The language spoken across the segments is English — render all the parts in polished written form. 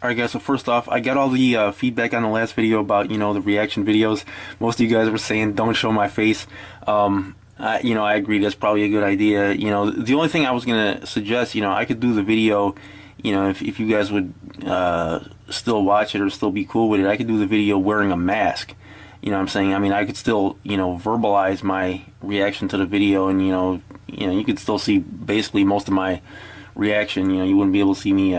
Alright guys, so first off, I got all the feedback on the last video about, the reaction videos. Most of you guys were saying don't show my face. I agree that's probably a good idea. The only thing I was going to suggest, I could do the video, if you guys would still watch it or still be cool with it, I could do the video wearing a mask. You know what I'm saying? I mean, I could still, verbalize my reaction to the video and, you could still see basically most of my reaction. You wouldn't be able to see me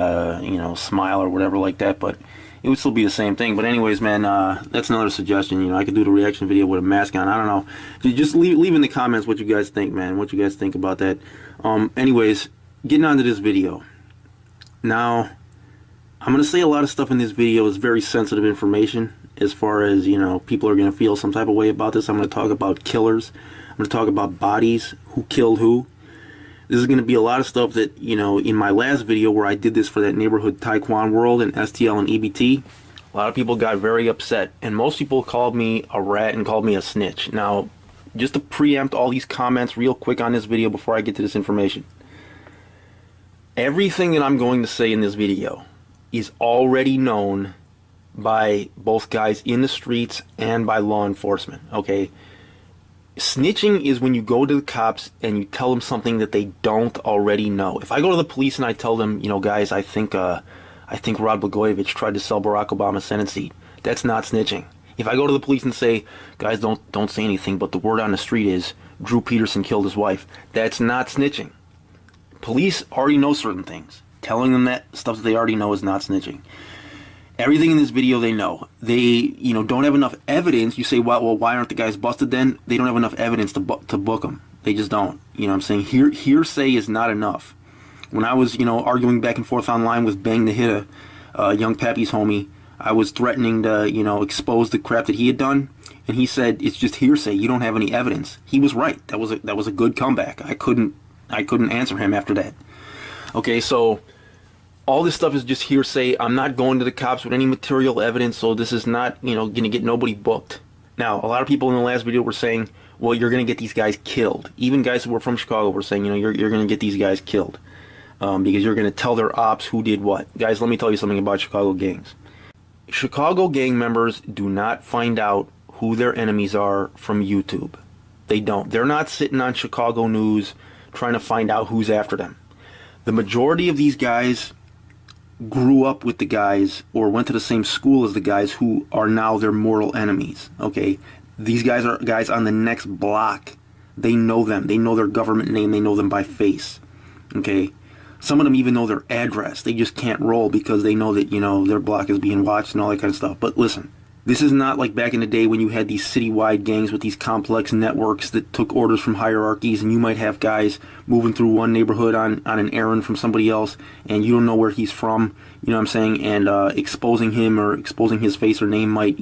smile or whatever like that, but it would still be the same thing. But anyways, man, that's another suggestion. I could do the reaction video with a mask on. I don't know. Just leave in the comments what you guys think, man, what you guys think about that. Anyways, getting on to this video now. I'm gonna say a lot of stuff in this video is very sensitive information, as far as people are gonna feel some type of way about this. I'm gonna talk about killers, I'm gonna talk about bodies, who killed who. This is going to be a lot of stuff that, in my last video where I did this for that neighborhood Taekwondo world and STL and EBT, a lot of people got very upset. And most people called me a rat and called me a snitch. Now, just to preempt all these comments real quick on this video before I get to this information. Everything that I'm going to say in this video is already known by both guys in the streets and by law enforcement, okay? Snitching is when you go to the cops and you tell them something that they don't already know. If I go to the police and I tell them, guys, I think Rod Blagojevich tried to sell Barack Obama Senate seat, that's not snitching. If I go to the police and say, guys, don't say anything, but the word on the street is Drew Peterson killed his wife, that's not snitching. Police already know certain things. Telling them that stuff that they already know is not snitching. Everything in this video they know. They, don't have enough evidence. You say, well, why aren't the guys busted then? They don't have enough evidence to book them. They just don't. You know what I'm saying? Hearsay is not enough. When I was, arguing back and forth online with Bang the Hitta, Young Pappy's homie, I was threatening to, expose the crap that he had done. And he said, it's just hearsay. You don't have any evidence. He was right. That was a good comeback. I couldn't answer him after that. Okay, so all this stuff is just hearsay. I'm not going to the cops with any material evidence, so this is not, going to get nobody booked. Now, a lot of people in the last video were saying, well, you're going to get these guys killed. Even guys who were from Chicago were saying, you're going to get these guys killed because you're going to tell their ops who did what. Guys, let me tell you something about Chicago gangs. Chicago gang members do not find out who their enemies are from YouTube. They don't. They're not sitting on Chicago news trying to find out who's after them. The majority of these guys grew up with the guys or went to the same school as the guys who are now their mortal enemies. Okay, these guys are guys on the next block. They know them. They know their government name. They know them by face. Okay, some of them even know their address. They just can't roll because they know that their block is being watched and all that kind of stuff. But listen, this is not like back in the day when you had these citywide gangs with these complex networks that took orders from hierarchies, and you might have guys moving through one neighborhood on an errand from somebody else, and you don't know where he's from, you know what I'm saying, and exposing him or exposing his face or name might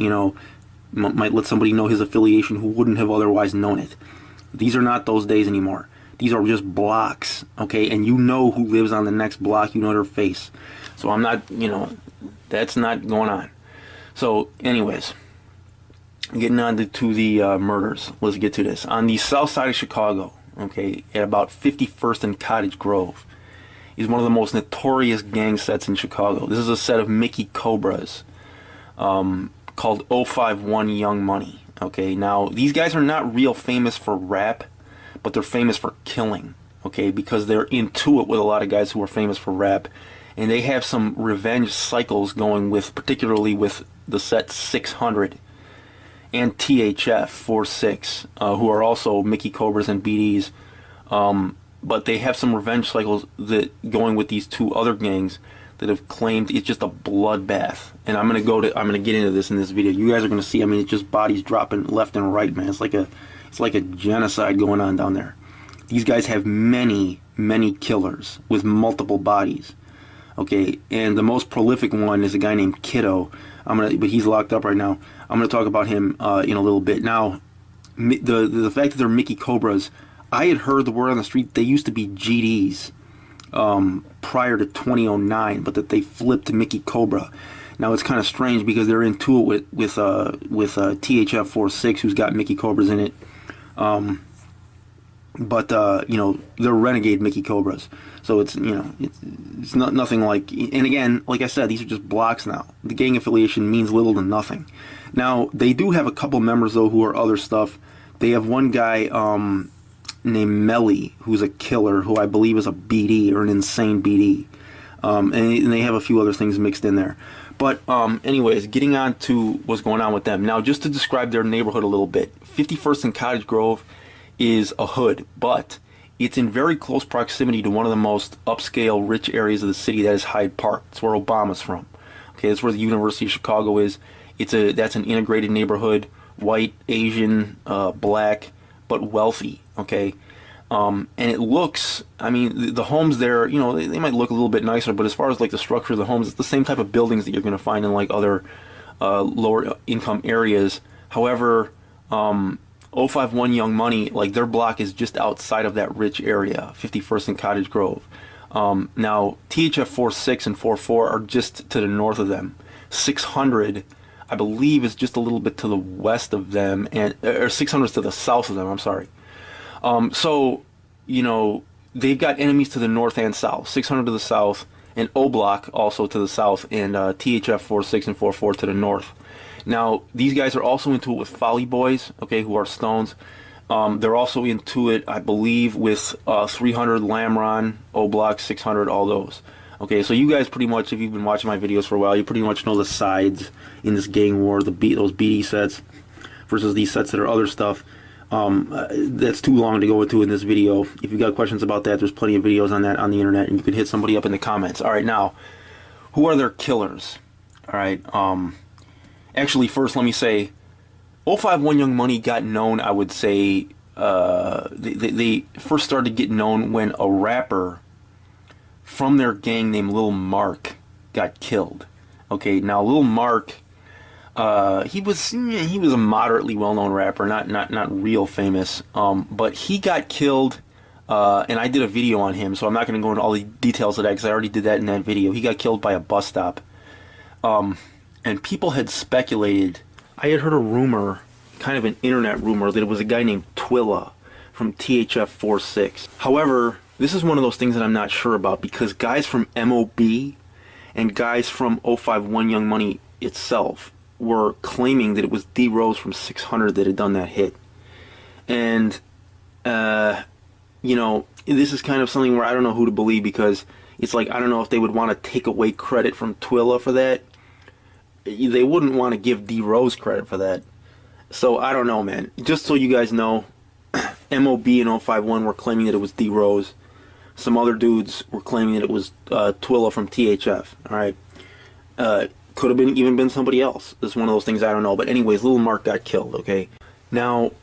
let somebody know his affiliation who wouldn't have otherwise known it. These are not those days anymore. These are just blocks, okay, and you know who lives on the next block, you know their face. So I'm not, that's not going on. So, anyways, getting on to the murders. Let's get to this. On the south side of Chicago, okay, at about 51st and Cottage Grove, is one of the most notorious gang sets in Chicago. This is a set of Mickey Cobras called 051 Young Money. Okay, now, these guys are not real famous for rap, but they're famous for killing, okay, because they're into it with a lot of guys who are famous for rap. And they have some revenge cycles going with, particularly with the set 600 and THF 46, who are also Mickey Cobras and BDs. But they have some revenge cycles that going with these two other gangs that have claimed it's just a bloodbath. And I'm gonna get into this in this video. You guys are gonna see. I mean, it's just bodies dropping left and right, man. It's like a genocide going on down there. These guys have many killers with multiple bodies. Okay, and the most prolific one is a guy named Kiddo. But he's locked up right now. I'm gonna talk about him in a little bit. Now, the fact that they're Mickey Cobras, I had heard the word on the street they used to be GDs prior to 2009, but that they flipped to Mickey Cobra. Now it's kind of strange because they're into it with THF 46, who's got Mickey Cobras in it. but you know, they're renegade Mickey Cobras. So it's, you know, it's not nothing like. And again, like I said, these are just blocks now. The gang affiliation means little to nothing. Now they do have a couple members though who are other stuff. They have one guy named Melly, who's a killer, who I believe is a BD or an insane BD, and they have a few other things mixed in there. But anyways, getting on to what's going on with them now, just to describe their neighborhood a little bit. 51st and Cottage Grove is a hood, but it's in very close proximity to one of the most upscale, rich areas of the city. That is Hyde Park. It's where Obama's from. Okay, that's where the University of Chicago is. That's an integrated neighborhood, white, Asian, black, but wealthy. Okay, and it looks. I mean, the homes there, you know, they might look a little bit nicer, but as far as like the structure of the homes, it's the same type of buildings that you're going to find in like other lower income areas. However, 051 Young Money, like their block is just outside of that rich area, 51st and Cottage Grove. Now, THF 46 and 44 are just to the north of them. 600, I believe, is just a little bit to the west of them, and or 600 is to the south of them, I'm sorry. So, you know, they've got enemies to the north and south. 600 to the south, and O Block also to the south, and THF 46 and 44 to the north. Now, these guys are also into it with Folly Boys, okay, who are Stones. They're also into it, I believe, with 300, Lamron, O Block, 600, all those. Okay, so you guys pretty much, if you've been watching my videos for a while, you pretty much know the sides in this gang war, those BD sets versus these sets that are other stuff. That's too long to go into in this video. If you've got questions about that, there's plenty of videos on that on the internet, and you can hit somebody up in the comments. All right, now, who are their killers? All right, actually, first, let me say, 051 Young Money got known, I would say, they first started getting known when a rapper from their gang named Lil Mark got killed. Okay, now Lil Mark, he was a moderately well-known rapper, not real famous, but he got killed, and I did a video on him, so I'm not going to go into all the details of that because I already did that in that video. He got killed by a bus stop. And people had speculated, I had heard a rumor, kind of an internet rumor, that it was a guy named Twilla from THF 46. However, this is one of those things that I'm not sure about, because guys from MOB and guys from 051 Young Money itself were claiming that it was D Rose from 600 that had done that hit. And, you know, this is kind of something where I don't know who to believe, because it's like, I don't know if they would want to take away credit from Twilla for that. They wouldn't want to give D Rose credit for that. So I don't know, man. Just so you guys know, MOB and 051 were claiming that it was D Rose. Some other dudes were claiming that it was Twilla from THF. All right, could have even been somebody else. It's one of those things I don't know. But anyways, Lil Mark got killed. Okay, now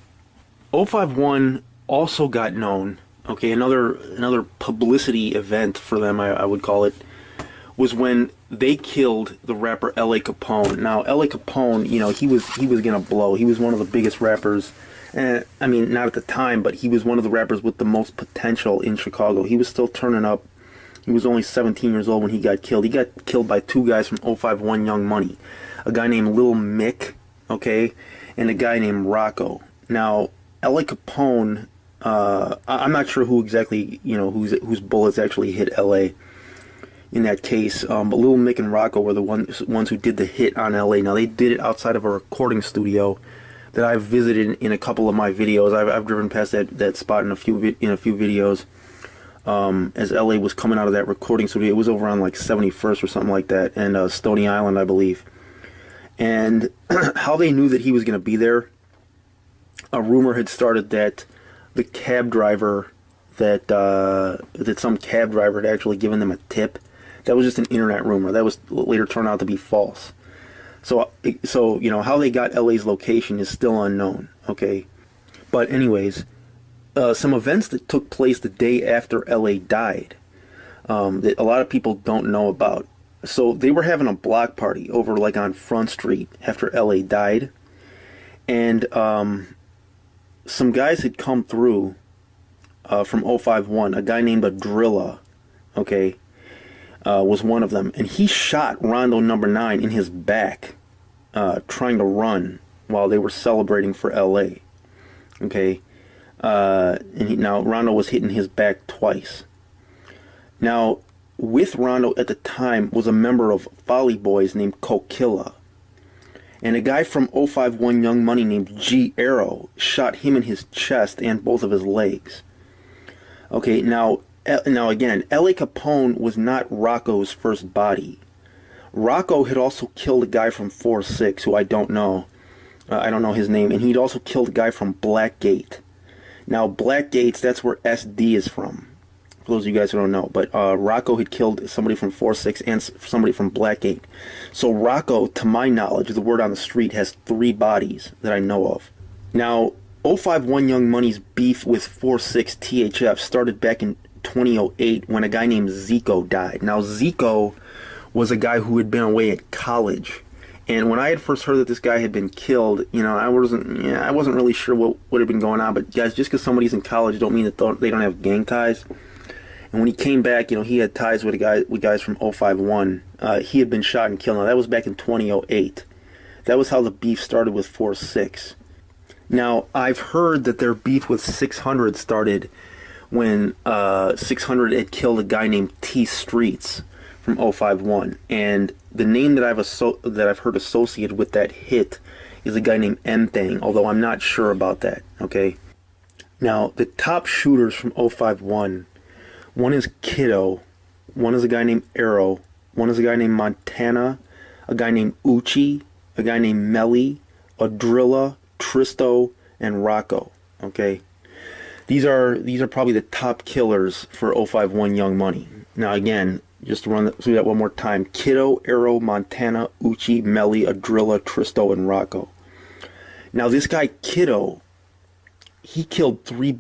051 also got known. Okay, another publicity event for them, I would call it, was when they killed the rapper L.A. Capone. Now, L.A. Capone, you know, he was gonna blow. He was one of the biggest rappers. I mean, not at the time, but he was one of the rappers with the most potential in Chicago. He was still turning up. He was only 17 years old when he got killed. He got killed by two guys from 051 Young Money, a guy named Lil Mick, okay, and a guy named Rocco. Now, L.A. Capone, I'm not sure who exactly, you know, whose bullets actually hit L.A. in that case, but Lil Mick and Rocco were the ones who did the hit on LA. Now, they did it outside of a recording studio that I've visited in a couple of my videos. I've driven past that spot in a few videos as LA was coming out of that recording studio. It was over on like 71st or something like that, and Stony Island, I believe. And how they knew that he was going to be there, a rumor had started that the cab driver, that some cab driver had actually given them a tip. That was just an internet rumor. That was later turned out to be false. So you know, how they got LA's location is still unknown, okay? But anyways, some events that took place the day after LA died, that a lot of people don't know about. So they were having a block party over like on Front Street after LA died, and some guys had come through from 051, a guy named Adrilla, okay, was one of them, and he shot Rondo number 9 in his back, trying to run while they were celebrating for LA. Okay, Now Rondo was hit in his back twice. Now, with Rondo at the time was a member of Folly Boys named Kokilla. And a guy from 051 Young Money named G Arrow shot him in his chest and both of his legs. Okay, now again, L.A. Capone was not Rocco's first body. Rocco had also killed a guy from 4-6, who I don't know. I don't know his name. And he'd also killed a guy from Blackgate. Now, Blackgate's, that's where SD is from. For those of you guys who don't know. But Rocco had killed somebody from 4-6 and somebody from Blackgate. So Rocco, to my knowledge, the word on the street, has 3 bodies that I know of. Now, 051 Young Money's beef with 4-6 THF started back in 2008 when a guy named Zico died. Now, Zico was a guy who had been away at college. And when I had first heard that this guy had been killed, you know, I wasn't really sure what had been going on. But guys, just because somebody's in college don't mean that they don't have gang ties. And when he came back, you know, he had ties with guys from 051. He had been shot and killed. Now, that was back in 2008. That was how the beef started with 4-6. Now, I've heard that their beef with 600 started when 600 had killed a guy named T Streets from 051. And the name that I've heard associated with that hit is a guy named M-Thang, although I'm not sure about that, okay? Now, the top shooters from 051, one is Kiddo, one is a guy named Arrow, one is a guy named Montana, a guy named Uchi, a guy named Melly, Adrilla, Tristo, and Rocco, okay? These are probably the top killers for 051 Young Money. Now, again, just to run through that one more time: Kiddo, Arrow, Montana, Uchi, Melly, Adrilla, Tristo, and Rocco. Now, this guy Kiddo, he killed 3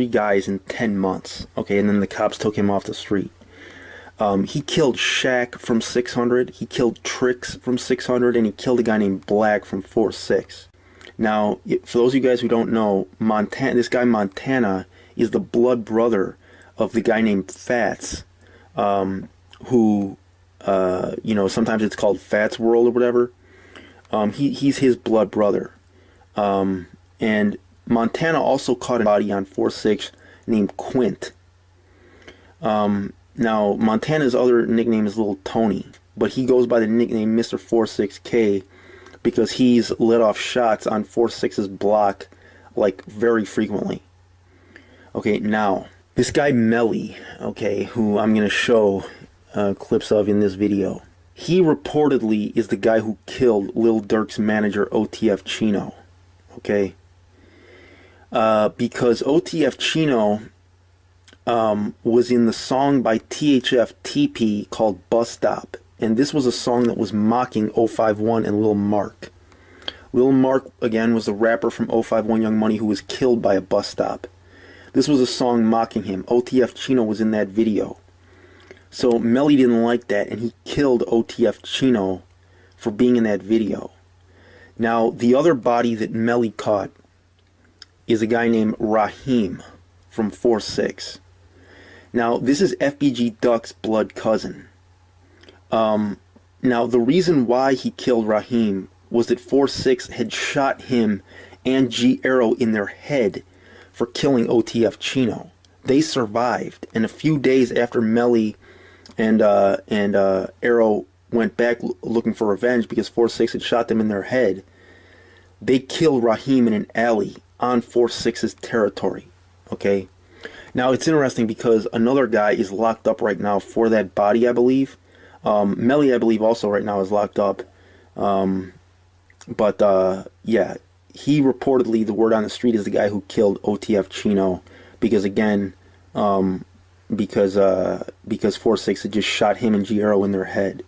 guys in 10 months. Okay, and then the cops took him off the street. He killed Shaq from 600. He killed Tricks from 600, and he killed a guy named Black from 4-6. Now, for those of you guys who don't know, this guy Montana is the blood brother of the guy named Fats, who, you know, sometimes it's called Fats World or whatever. He's his blood brother. And Montana also caught a body on 4-6 named Quint. Now, Montana's other nickname is Little Tony, but he goes by the nickname Mr. 46K because he's let off shots on 4-6's block, like, very frequently. Okay, now, this guy Melly, okay, who I'm going to show clips of in this video, he reportedly is the guy who killed Lil Durk's manager, OTF Chino, okay? Because OTF Chino was in the song by THF TP called Bus Stop. And this was a song that was mocking 051 and Lil Mark. Lil Mark, again, was the rapper from 051 Young Money who was killed by a bus stop. This was a song mocking him. OTF Chino was in that video. So Melly didn't like that, and he killed OTF Chino for being in that video. Now, the other body that Melly caught is a guy named Raheem from 4-6. Now, this is FBG Duck's blood cousin. Now, the reason why he killed Raheem was that 4-6 had shot him and G Arrow in their head for killing OTF Chino. They survived, and a few days after Melly and Arrow went back looking for revenge because 4-6 had shot them in their head, they killed Raheem in an alley on 4-6's territory. Okay? Now, it's interesting because another guy is locked up right now for that body, I believe. Melly, I believe, also right now is locked up. Yeah, he reportedly, the word on the street, is the guy who killed OTF Chino because, again, because 4-6 had just shot him and G Arrow in their head.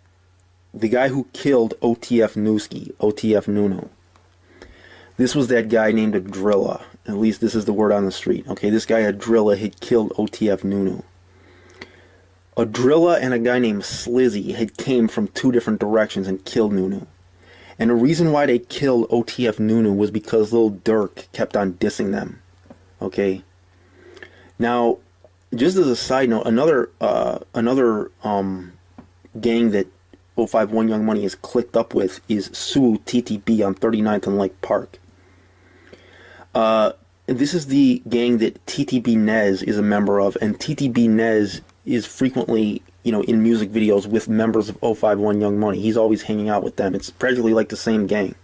The guy who killed OTF Newski, OTF Nunu, this was that guy named Adrilla. At least this is the word on the street. Okay, this guy Adrilla had killed OTF Nunu. Adrilla and a guy named Slizzy had came from 2 different directions and killed Nunu. And the reason why they killed OTF Nunu was because Lil Durk kept on dissing them. Okay. Now, just as a side note, another gang that 051 Young Money is clicked up with is Sue TTB on 39th and Lake Park. this is the gang that TTB Nez is a member of, and TTB Nez is frequently, you know, in music videos with members of 051 Young Money. He's always hanging out with them. It's practically like the same gang.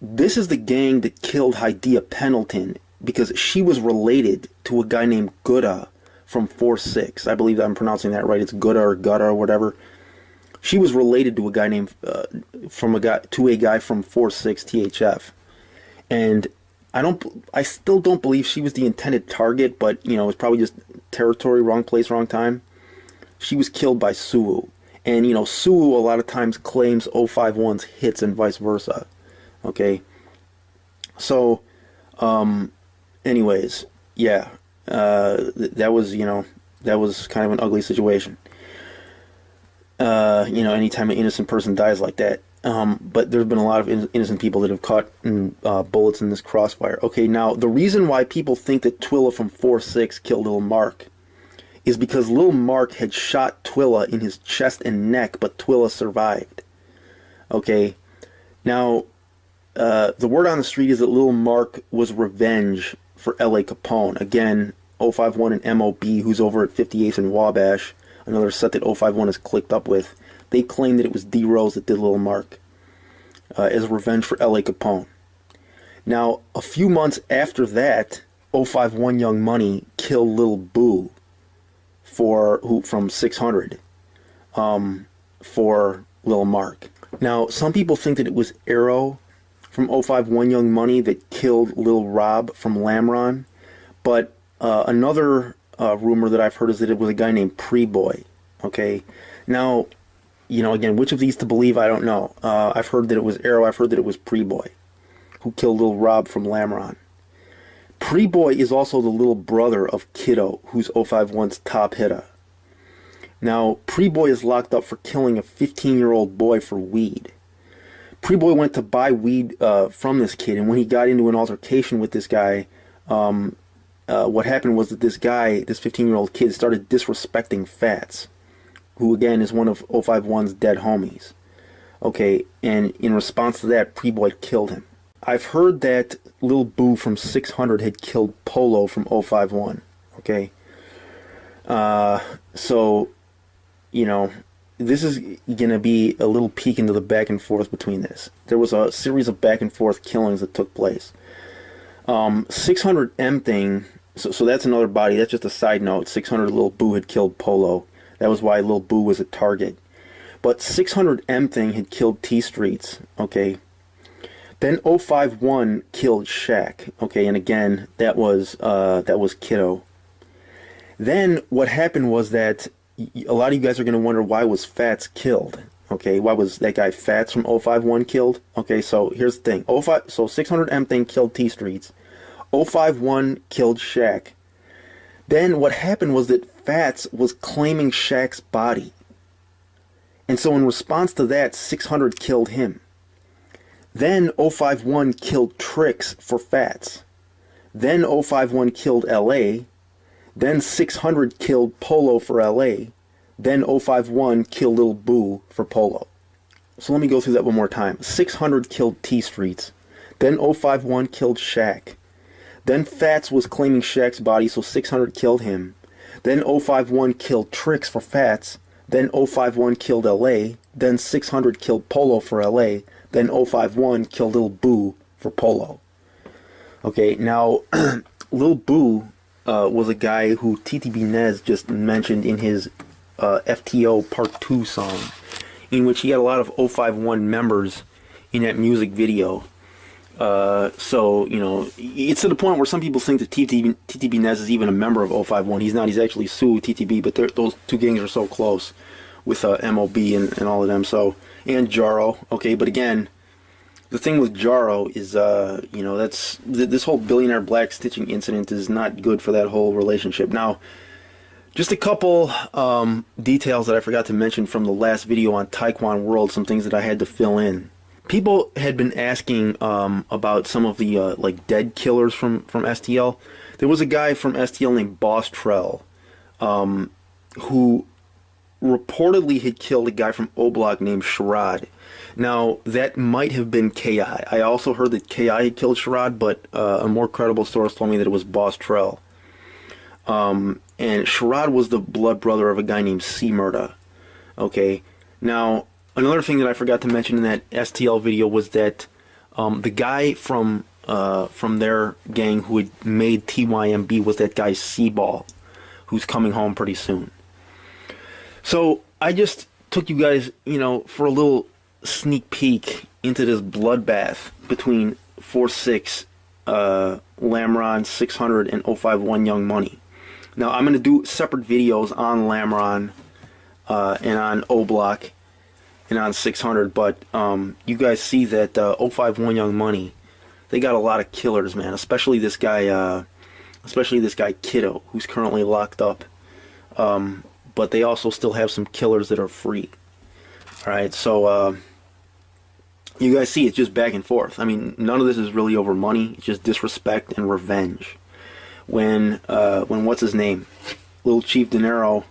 This is the gang that killed Hydea Pendleton because she was related to a guy named Gutta from 4-6. I believe I'm pronouncing that right. It's Gutta or whatever. She was related to a guy named from a guy from 4-6 THF, and I still don't believe she was the intended target, but you know, it's probably just territory, wrong place, wrong time. She was killed by Suwu, and you know, Suwu a lot of times claims 051's hits and vice versa. Okay, so anyways, yeah, that was, you know, that was kind of an ugly situation. You know, anytime an innocent person dies like that. But there's been a lot of innocent people that have caught bullets in this crossfire. Okay, now, the reason why people think that Twilla from 4-6 killed Lil Mark is because Lil Mark had shot Twilla in his chest and neck, but Twilla survived. Okay, now, the word on the street is that Lil Mark was revenge for L.A. Capone. Again, 051 and MOB, who's over at 58th and Wabash, another set that 051 is clicked up with, they claim that it was D-Rose that did Lil Mark as revenge for L.A. Capone. Now, a few months after that, 051 Young Money killed Lil Boo from 600 for Lil Mark. Now, some people think that it was Arrow from 051 Young Money that killed Lil Rob from Lamron, but another rumor that I've heard is that it was a guy named Pre-Boy. Okay, now, you know, again, which of these to believe, I don't know. I've heard that it was Arrow. I've heard that it was Pre-Boy who killed Lil Rob from Lamron. Pre-Boy is also the little brother of Kiddo, who's 051's top hitter. Now, Pre-Boy is locked up for killing a 15-year-old boy for weed. Pre-Boy went to buy weed from this kid, and when he got into an altercation with this guy, what happened was that this guy, this 15-year-old kid, started disrespecting Fats, who again is one of 051's dead homies. Okay, and in response to that, Pre-Boy killed him. I've heard that Lil Boo from 600 had killed Polo from 051. Okay, so, you know, this is gonna be a little peek into the back and forth between this. There was a series of back and forth killings that took place. 600M thing, so that's another body. That's just a side note. 600 Lil Boo had killed Polo. That was why Lil Boo was a target. But 600M thing had killed T Streets, okay? Then 051 killed Shaq, okay? And again, that was Kiddo. Then what happened was that a lot of you guys are going to wonder, why was Fats killed? Okay, why was that guy Fats from 051 killed? Okay, so here's the thing. 600M thing killed T Streets. 051 killed Shaq. Then what happened was that Fats was claiming Shaq's body. And so in response to that, 600 killed him. Then 051 killed Trix for Fats. Then 051 killed LA. Then 600 killed Polo for LA. Then 051 killed Lil Boo for Polo. So let me go through that one more time. 600 killed T Streets. Then 051 killed Shaq. Then Fats was claiming Shaq's body, so 600 killed him. Then 051 killed Trix for Fats. Then 051 killed LA. Then 600 killed Polo for LA. Then 051 killed Lil Boo for Polo. Okay, now, Lil Boo was a guy who TTB Nez just mentioned in his FTO Part 2 song, in which he had a lot of 051 members in that music video. So, you know, it's to the point where some people think that TTB Nez is even a member of 051. He's not. He's actually Sue TTB, but those two gangs are so close with MOB and all of them. So, and Jaro. Okay, but again, the thing with Jaro is, you know, this whole billionaire black stitching incident is not good for that whole relationship. Now, just a couple details that I forgot to mention from the last video on Taekwon World, some things that I had to fill in. People had been asking about some of the like dead killers from STL. There was a guy from STL named Boss Trell who reportedly had killed a guy from O Block named Sherrod. Now, that might have been K.I. I also heard that K.I. had killed Sherrod, but a more credible source told me that it was Boss Trell. And Sherrod was the blood brother of a guy named C-Murda. Okay, now, another thing that I forgot to mention in that STL video was that the guy from their gang who had made TYMB was that guy C-Ball, who's coming home pretty soon. So, I just took you guys, for a little sneak peek into this bloodbath between 4-6, Lamron, 600, and 051 Young Money. Now, I'm going to do separate videos on Lamron and on O Block and on 600, but you guys see that 051 Young Money, they got a lot of killers, man, especially this guy Kiddo, who's currently locked up. But they also still have some killers that are free. Alright, so you guys see it's just back and forth. I mean, none of this is really over money. It's just disrespect and revenge. When what's his name, Little Chief De Niro,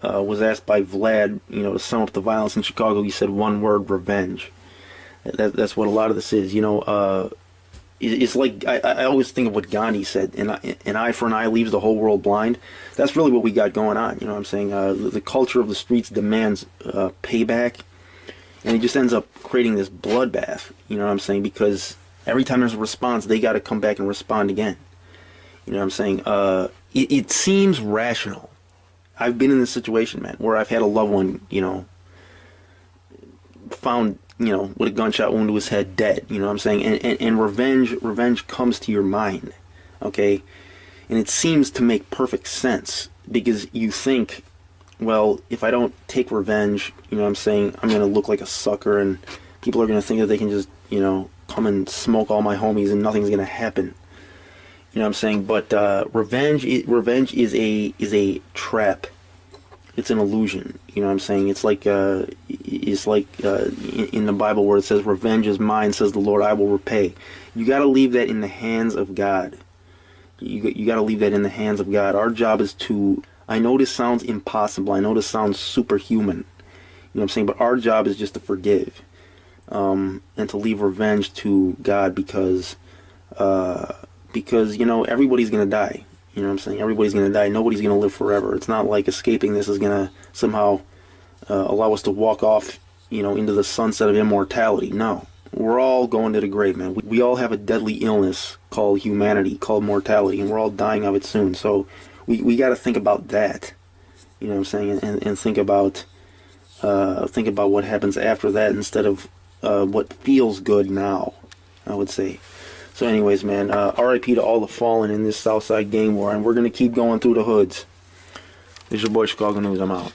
was asked by Vlad, to sum up the violence in Chicago, he said one word: revenge. That's what a lot of this is. It's like I always think of what Gandhi said: an eye for an eye leaves the whole world blind. That's really what we got going on. You know what I'm saying? The culture of the streets demands payback, and it just ends up creating this bloodbath. You know what I'm saying? Because every time there's a response, they got to come back and respond again. You know what I'm saying? It seems rational. I've been in this situation, man, where I've had a loved one, found, with a gunshot wound to his head, dead. You know what I'm saying? And revenge comes to your mind, okay? And it seems to make perfect sense, because you think, well, if I don't take revenge, you know what I'm saying, I'm going to look like a sucker, and people are going to think that they can just, come and smoke all my homies and nothing's going to happen. You know what I'm saying? But revenge is a trap. It's an illusion. You know what I'm saying? It's like in the Bible where it says, "Revenge is mine, says the Lord, I will repay." You got to leave that in the hands of God. You got to leave that in the hands of God. Our job is to. I know this sounds impossible. I know this sounds superhuman. You know what I'm saying? But our job is just to forgive, and to leave revenge to God, because everybody's gonna die. You know what I'm saying? Everybody's gonna die. Nobody's gonna live forever. It's not like escaping this is gonna somehow allow us to walk off, into the sunset of immortality. No, we're all going to the grave, man. We all have a deadly illness called humanity, called mortality, and we're all dying of it soon. So we got to think about that. You know what I'm saying? And think about what happens after that instead of what feels good now, I would say. So anyways, man, RIP to all the fallen in this Southside gang war, and we're going to keep going through the hoods. This is your boy Chicago News. I'm out.